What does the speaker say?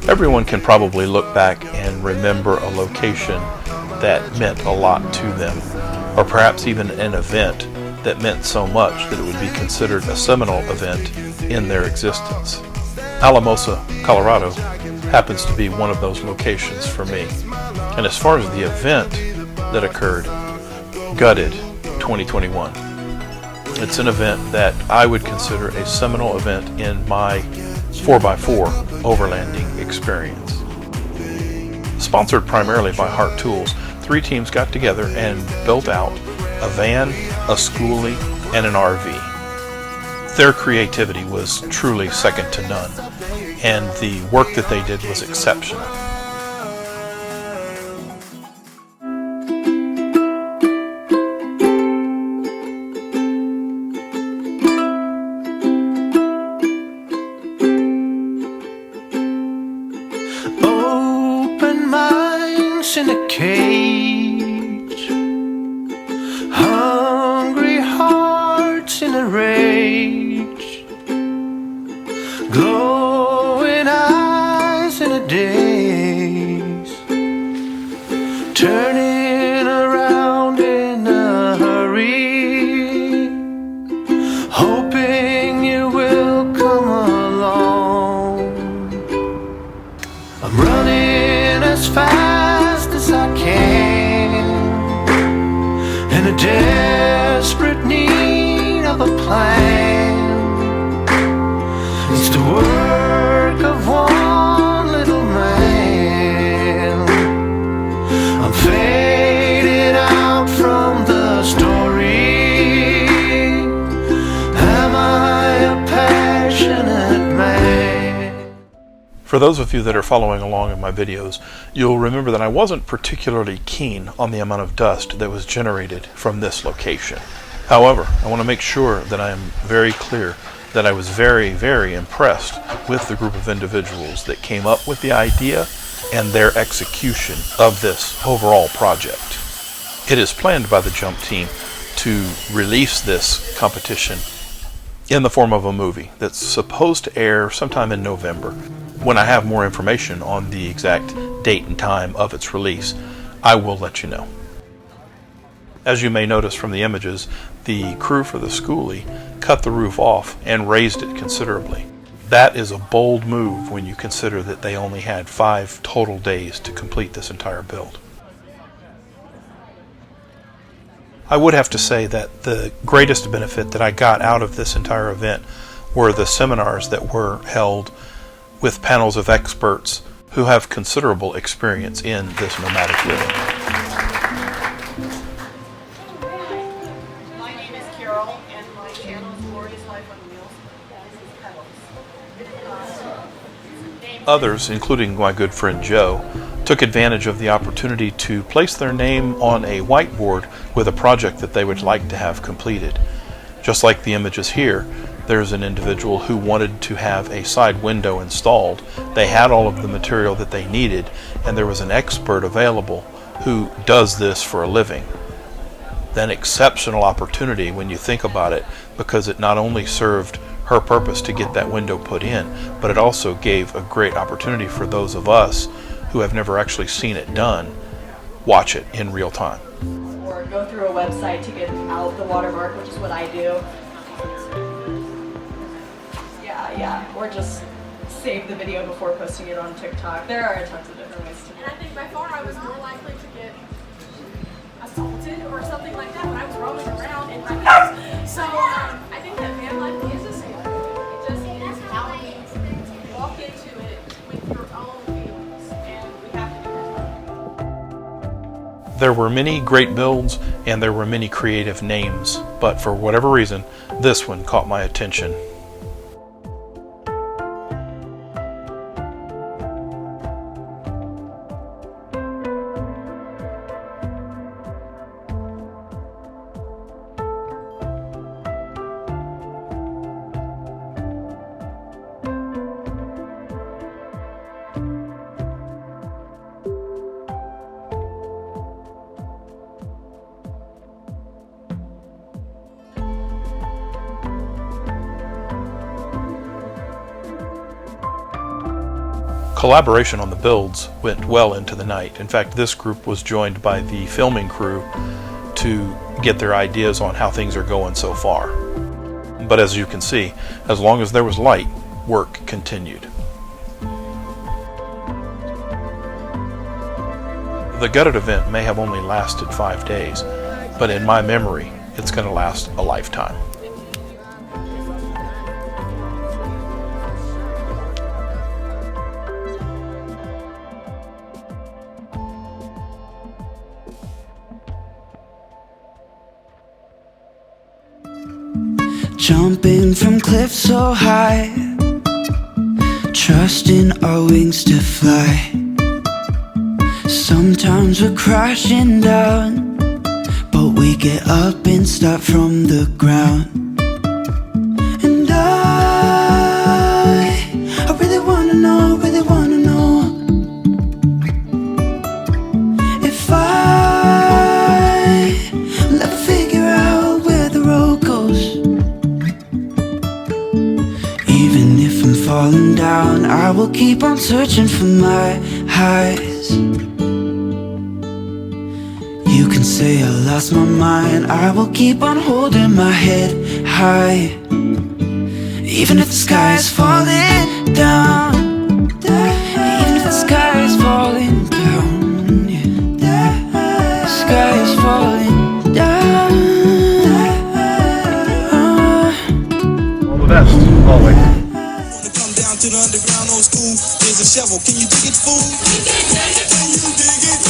Everyone can probably look back and remember a location that meant a lot to them, or perhaps even an event that meant so much that it would be considered a seminal event in their existence. Alamosa, Colorado happens to be one of those locations for me. And as far as the event that occurred, Gutted 2021. It's an event that I would consider a seminal event in my 4x4 Overlanding experience. Sponsored primarily by Hart Tools, 3 teams got together and built out a van, a Skoolie, and an RV. Their creativity was truly second to none, and the work that they did was exceptional. Open minds in a cage, hungry hearts in a rage, glowing eyes in a daze, turning around in a hurry, hoping you will come along. I'm running as fast as I can, in a desperate need of a plan. It's the work of one little man. I'm fading out from the story. Am I a passionate man? For those of you that are following along in my videos, you'll remember that I wasn't particularly keen on the amount of dust that was generated from this location. However, I want to make sure that I am very clear that I was very, very impressed with the group of individuals that came up with the idea and their execution of this overall project. It is planned by the Jump team to release this competition in the form of a movie that's supposed to air sometime in November. When I have more information on the exact date and time of its release, I will let you know. As you may notice from the images, the crew for the Skoolie cut the roof off and raised it considerably. That is a bold move when you consider that they only had 5 total days to complete this entire build. I would have to say that the greatest benefit that I got out of this entire event were the seminars that were held with panels of experts who have considerable experience in this nomadic living. My name is Carol, and my channel is Glorious Life on Wheels. Others, including my good friend Joe, took advantage of the opportunity to place their name on a whiteboard with a project that they would like to have completed. Just like the images here, there's an individual who wanted to have a side window installed. They had all of the material that they needed, and there was an expert available who does this for a living. An exceptional opportunity when you think about it, because it not only served her purpose to get that window put in, but it also gave a great opportunity for those of us who have never actually seen it done, watch it in real time. Or go through a website to get out the watermark, which is what I do. Yeah, or just save the video before posting it on TikTok. There are tons of different ways to do it. And I think by far I was more likely to get assaulted or something like that when I was roaming around in my house. So I think that van life is a safe thing. It just is how you walk into it with your own feelings, and we have to do that. There were many great builds and there were many creative names, but for whatever reason, this one caught my attention. Collaboration on the builds went well into the night. In fact, this group was joined by the filming crew to get their ideas on how things are going so far. But as you can see, as long as there was light, work continued. The gutted event may have only lasted 5 days, but in my memory, it's going to last a lifetime. Jumping from cliffs so high, trusting our wings to fly. Sometimes we're crashing down, but we get up and start from the ground. And I really wanna know, if I'll ever figure out where the road goes. Even if I'm falling down, I will keep on searching for my highs. You can say I lost my mind, I will keep on holding my head high. Even if the sky is falling down, even if the sky is falling down, yeah. The sky is falling down. All the best, always. Wanna come down to the underground old school? There's a shovel, can you dig it, fool? Can you dig it?